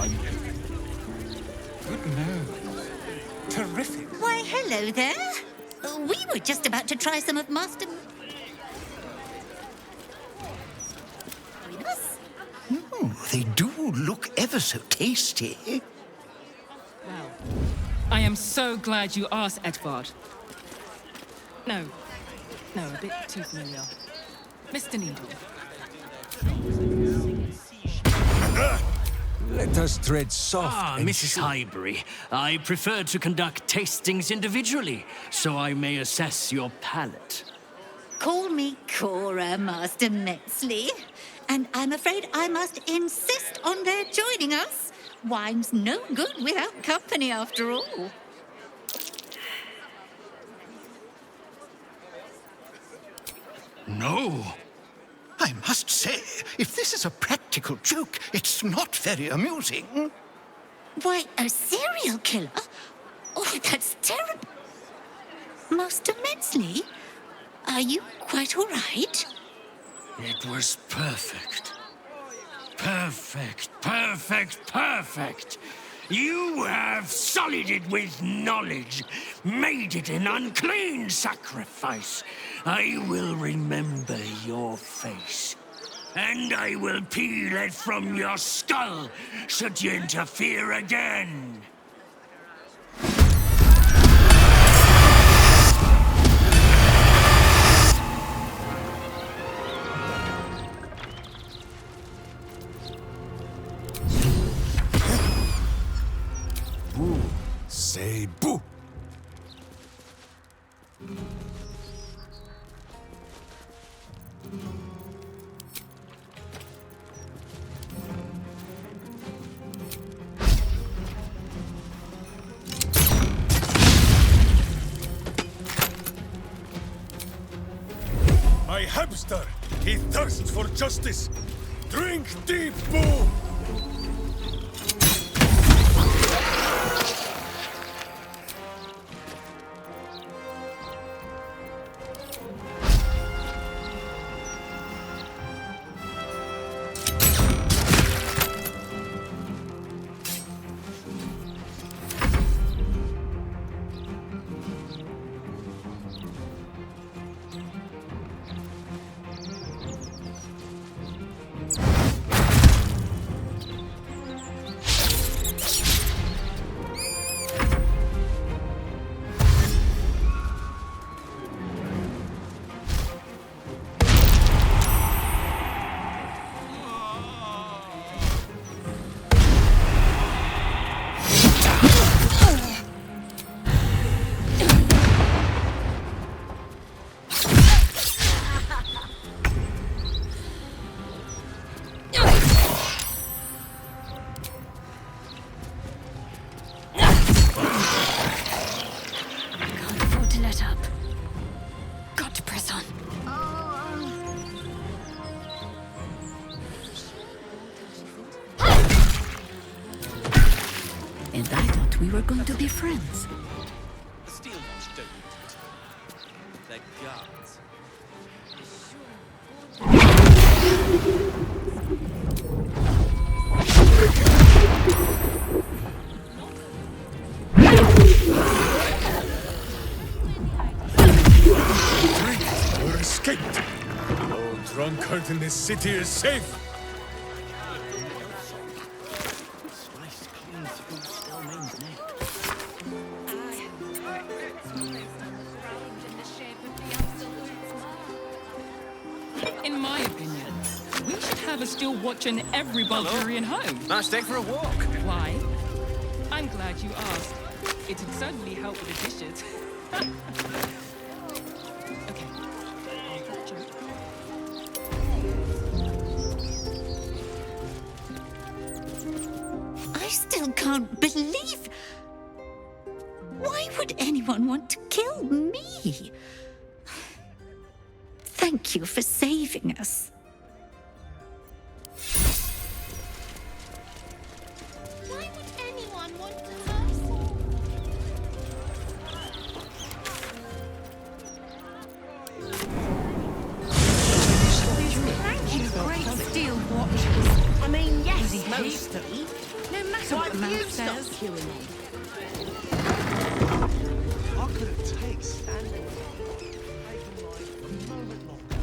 time. Good news. Terrific. Why, hello there. We were just about to try some of Master... They do look ever so tasty. Well, I am so glad you asked, Edvard. No, a bit too familiar. Mr. Needle. Let us tread soft and Mrs. sure. Highbury, I prefer to conduct tastings individually, so I may assess your palate. Call me Cora, Master Metzley. And I'm afraid I must insist on their joining us. Wine's no good without company, after all. No. I must say, if this is a practical joke, it's not very amusing. Why, a serial killer? Oh, that's terrible. Master Metzley, are you quite all right? It was perfect. Perfect. You have sullied it with knowledge, made it an unclean sacrifice. I will remember your face, and I will peel it from your skull should you interfere again. Boo. Say boo. My hamster, he thirsts for justice. Drink deep, Boo! And I thought we were going to be friends. Steel ones don't need to. They're guards. Drink or escape. No drunkard in this city is safe. In my opinion, we should have a steel watch in every Bulgarian home. Nice day for a walk. Why? I'm glad you asked. It'd certainly help with the dishes. Okay. I still can't believe... Why would anyone want to kill me? Thank you for saving us. Why would anyone want to hurt? Thank you, great steel watchers. I mean, yes, mostly. No matter So what the mouth says. I couldn't take standing. Taking life a moment longer.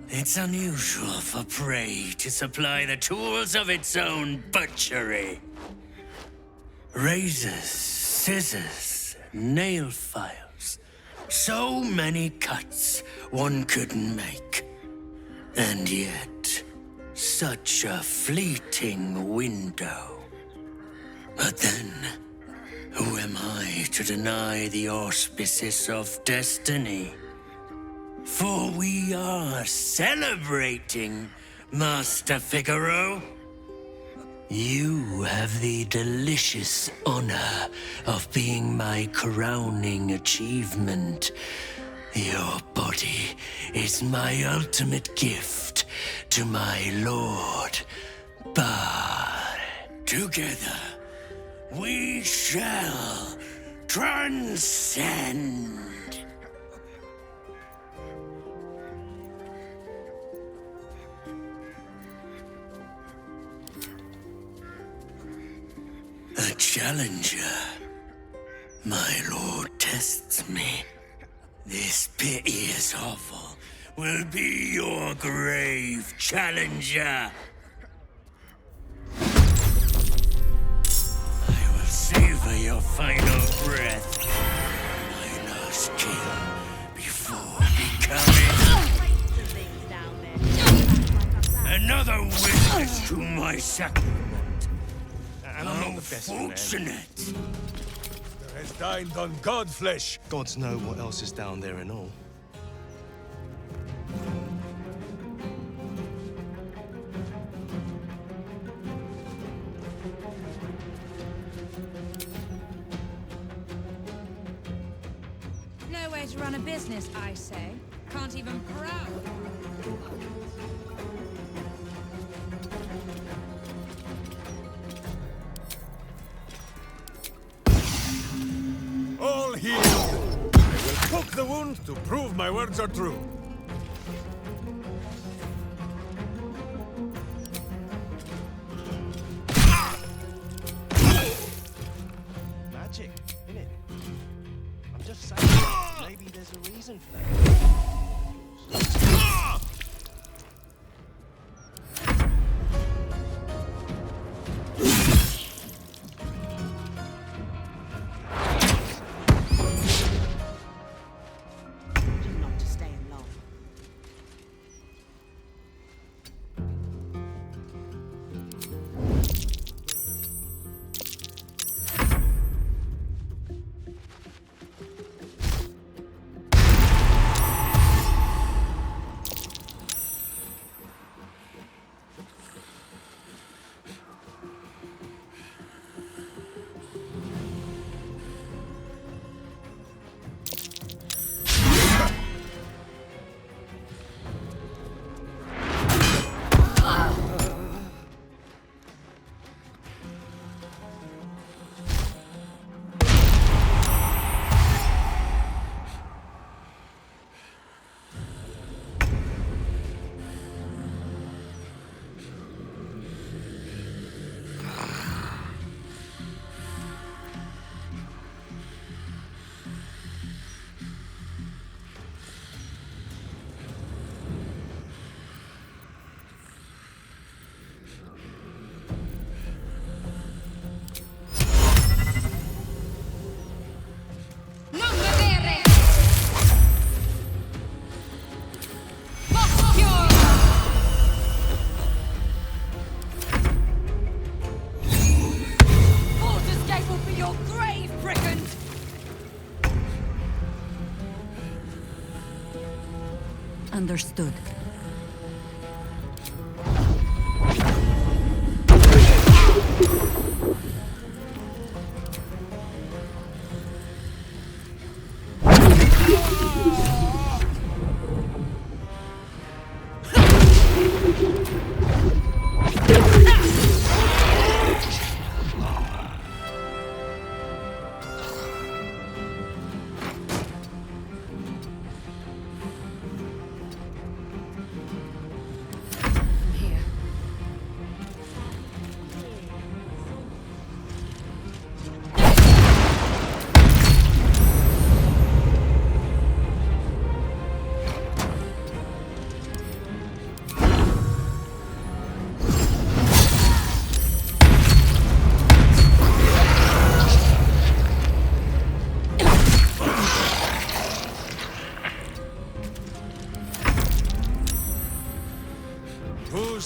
It's unusual for prey to supply the tools of its own butchery. Razors, scissors, nail files. So many cuts one couldn't make. And yet, such a fleeting window. But then, who am I to deny the auspices of destiny? For we are celebrating, Master Figaro. You have the delicious honor of being my crowning achievement. Your body is my ultimate gift to my lord, Bar. Together, we shall transcend. A challenger. My lord tests me. This piteous hovel will be your grave, challenger. I will savor your final breath. My last kill before becoming another witness to my sacrament. And I'm not the best man. Fortunate. There has dined on godflesh. Gods know what else is down there and all. No way to run a business, I say. Can't even prowl. All healed. I will poke the wound to prove my words are true. Magic, innit? I'm just saying, maybe there's a reason for that. Not to stay in long. Understood.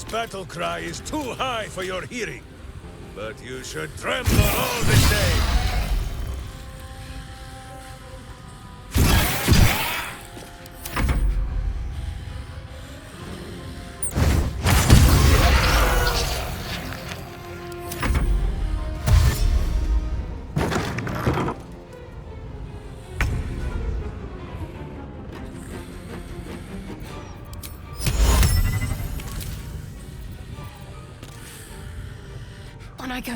This battle cry is too high for your hearing, but you should tremble all the same. On I go.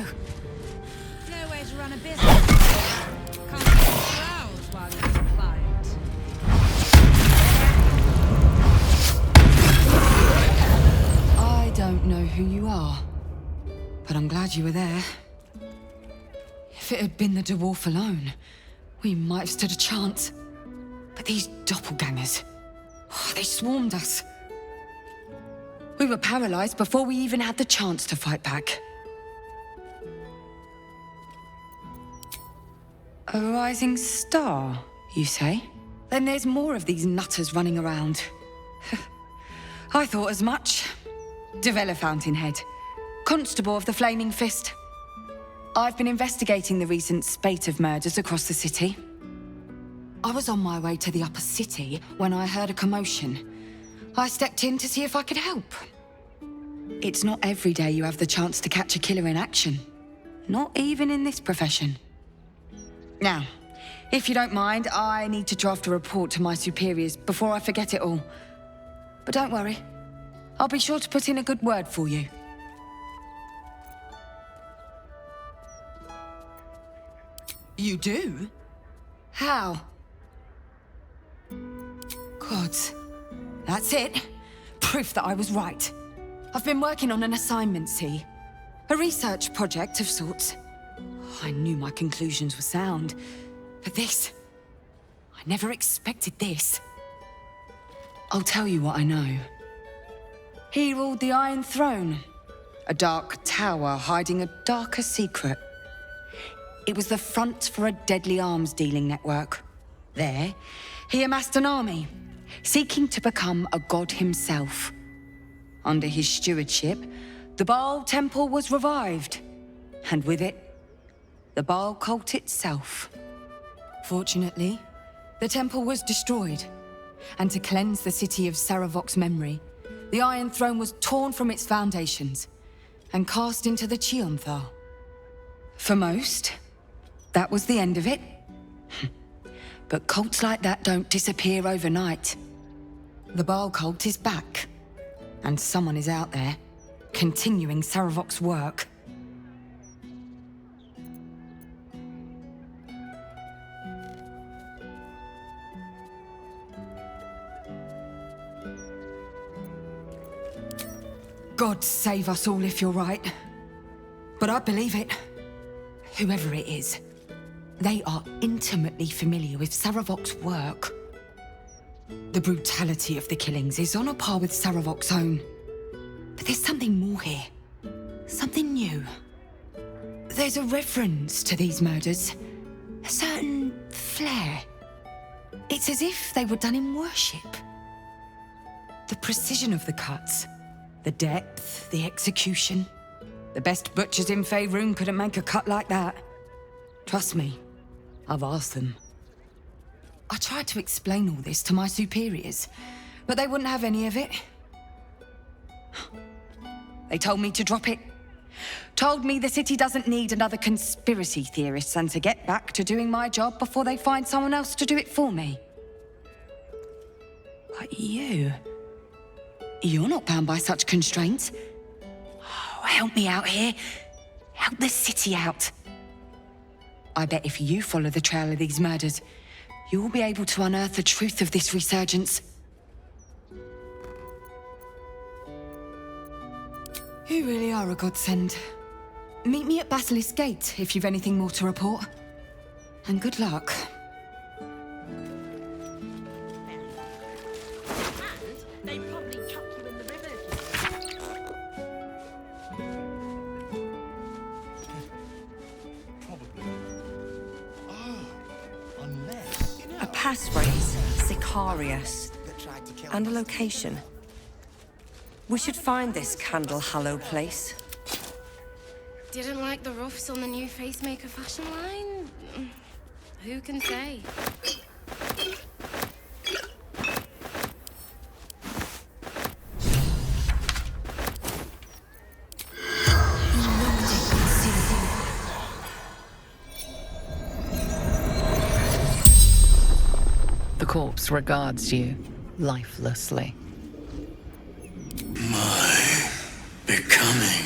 No way to run a business. Can't get aroused while you're compliant. I don't know who you are, but I'm glad you were there. If it had been the dwarf alone, we might have stood a chance. But these doppelgangers, they swarmed us. We were paralyzed before we even had the chance to fight back. A rising star, you say? Then there's more of these nutters running around. I thought as much. Devella Fountainhead, Constable of the Flaming Fist. I've been investigating the recent spate of murders across the city. I was on my way to the upper city when I heard a commotion. I stepped in to see if I could help. It's not every day you have the chance to catch a killer in action. Not even in this profession. Now, if you don't mind, I need to draft a report to my superiors before I forget it all. But don't worry, I'll be sure to put in a good word for you. You do? How? Gods. That's it. Proof that I was right. I've been working on an assignment, see? A research project of sorts. I knew my conclusions were sound, but this... I never expected this. I'll tell you what I know. He ruled the Iron Throne, a dark tower hiding a darker secret. It was the front for a deadly arms-dealing network. There, he amassed an army, seeking to become a god himself. Under his stewardship, the Baal Temple was revived, and with it, the Baal cult itself. Fortunately, the temple was destroyed, and to cleanse the city of Saravok's memory, the Iron Throne was torn from its foundations and cast into the Chionthar. For most, that was the end of it. But cults like that don't disappear overnight. The Baal cult is back, and someone is out there, continuing Saravok's work. God save us all if you're right. But I believe it. Whoever it is, they are intimately familiar with Saravok's work. The brutality of the killings is on a par with Saravok's own. But there's something more here. Something new. There's a reference to these murders. A certain flair. It's as if they were done in worship. The precision of the cuts. The depth, the execution. The best butchers in Faerun couldn't make a cut like that. Trust me, I've asked them. I tried to explain all this to my superiors, but they wouldn't have any of it. They told me to drop it. Told me the city doesn't need another conspiracy theorist and to get back to doing my job before they find someone else to do it for me. But you're not bound by such constraints. Oh, help me out here. Help the city out. I bet if you follow the trail of these murders, you'll be able to unearth the truth of this resurgence. You really are a godsend. Meet me at Basilisk Gate if you've anything more to report. And good luck. They probably chuck you in the river. Probably. Oh, unless... A passphrase, Sicarius, and a location. We should find this Candle Hallow place. Didn't like the ruffs on the new Facemaker fashion line? Who can say? The corpse regards you lifelessly. My becoming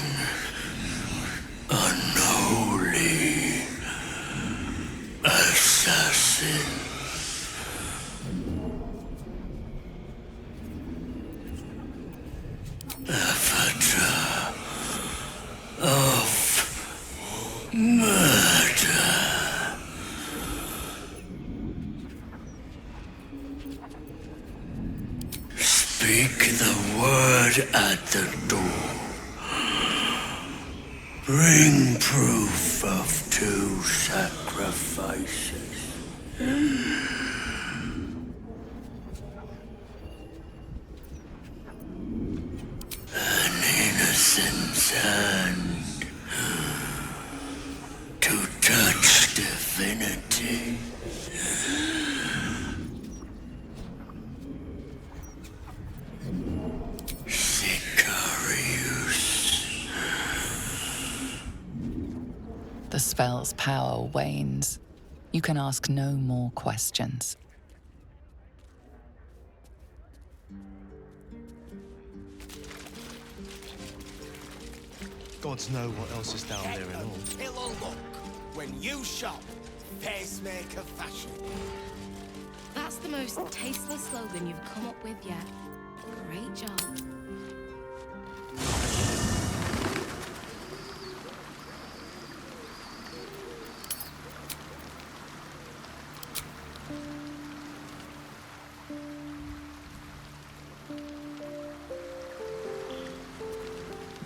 unholy assassin. Avatar of murder. Speak the word at the door. Bring proof of 2 sacrifices. An innocent's hand to touch divinity. The spell's power wanes. You can ask no more questions. Gods know what else is down there and all. Pillow look when you shop Pacemaker fashion. That's the most tasteless slogan you've come up with yet. Great job.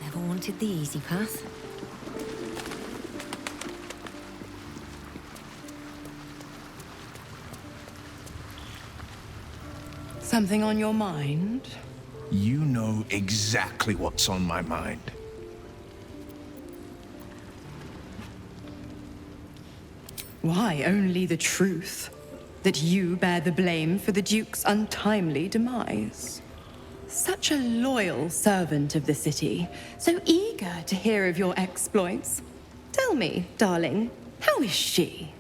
Never wanted the easy path. Something on your mind? You know exactly what's on my mind. Why, only the truth. That you bear the blame for the Duke's untimely demise. Such a loyal servant of the city, so eager to hear of your exploits. Tell me, darling, how is she?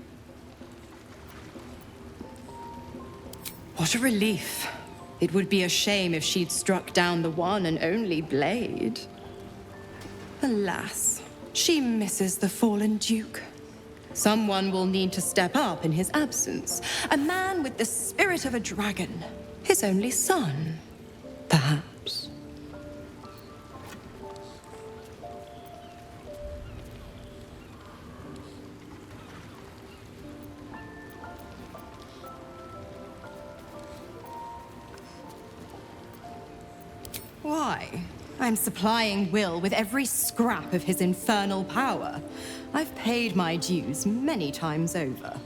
What a relief. It would be a shame if she'd struck down the one and only blade. Alas, she misses the fallen Duke. Someone will need to step up in his absence. A man with the spirit of a dragon. His only son, perhaps. Why? I'm supplying Will with every scrap of his infernal power. I've paid my dues many times over.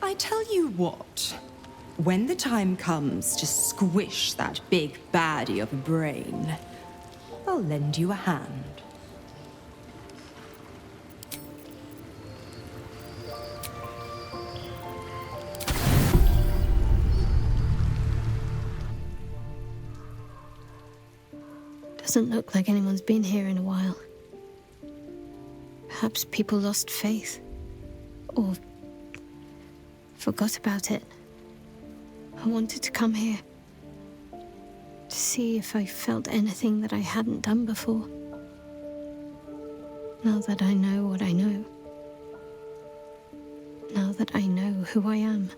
I tell you what, when the time comes to squish that big baddie of a brain, I'll lend you a hand. Doesn't look like anyone's been here in a while. Perhaps people lost faith. Or forgot about it. I wanted to come here. To see if I felt anything that I hadn't done before. Now that I know what I know. Now that I know who I am.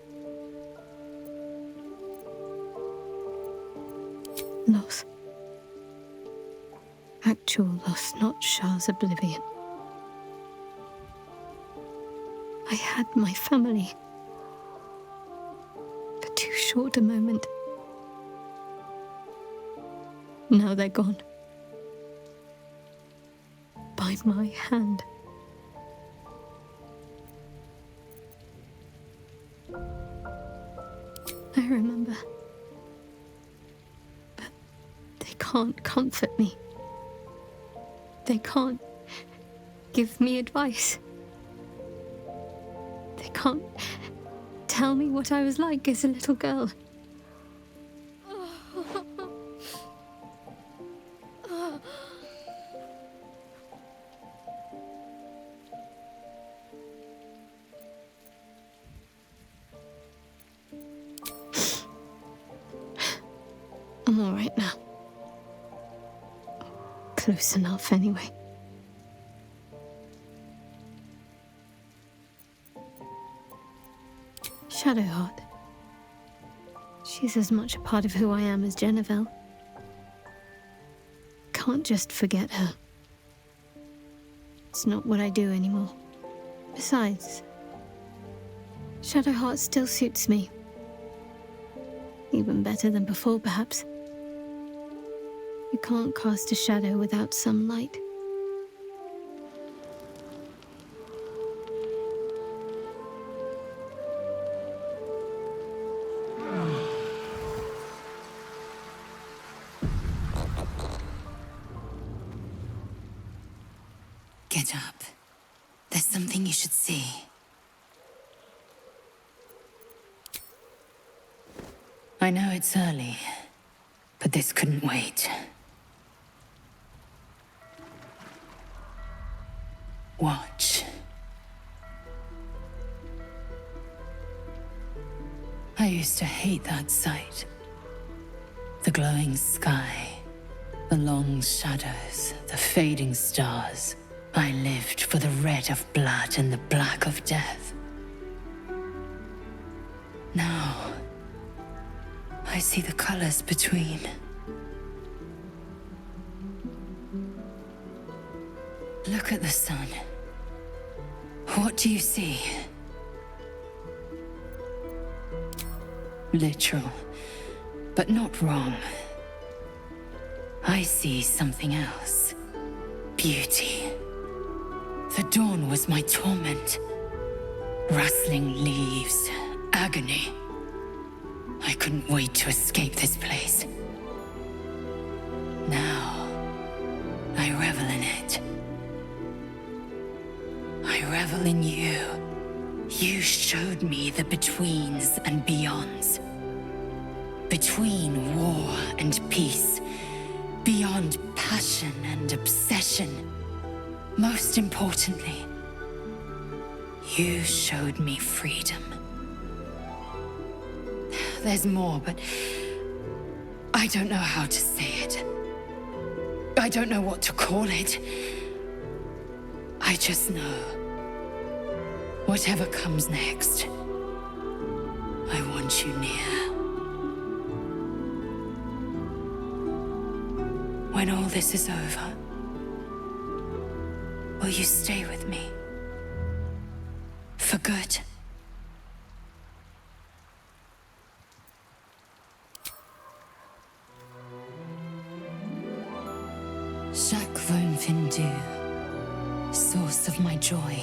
Loss. Actual loss, not Shah's oblivion. I had my family. For too short a moment. Now they're gone. By my hand. I remember. But they can't. can't comfort me. They can't give me advice. They can't tell me what I was like as a little girl. I'm all right now. Close enough, anyway. Shadowheart. She's as much a part of who I am as Jennifer. Can't just forget her. It's not what I do anymore. Besides, Shadowheart still suits me. Even better than before, perhaps. You can't cast a shadow without some light. Get up. There's something you should see. I know it's early, but this couldn't wait. Watch. I used to hate that sight. The glowing sky, the long shadows, the fading stars. I lived for the red of blood and the black of death. Now, I see the colors between. Look at the sun. What do you see? Literal, but not wrong. I see something else. Beauty. The dawn was my torment. Rustling leaves, agony. I couldn't wait to escape this place. Now, I revel in it. I revel in you. You showed me the betweens and beyonds. Between war and peace. Beyond passion and obsession. Most importantly, you showed me freedom. There's more, but I don't know how to say it. I don't know what to call it. I just know, whatever comes next, I want you near. When all this is over, will you stay with me? For good? Chaque Von Findu, source of my joy.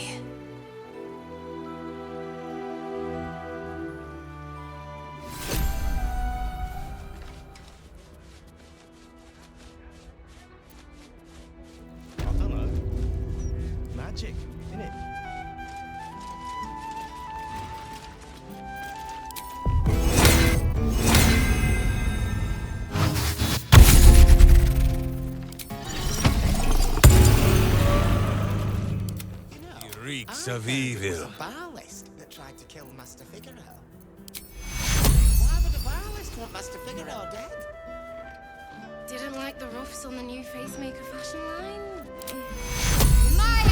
I don't know. Magic, innit? Reeks of evil. A bar list that tried to kill Master Figaro. Why would a bar list want Master Figaro dead? Didn't like the ruffs on the new facemaker fashion line? My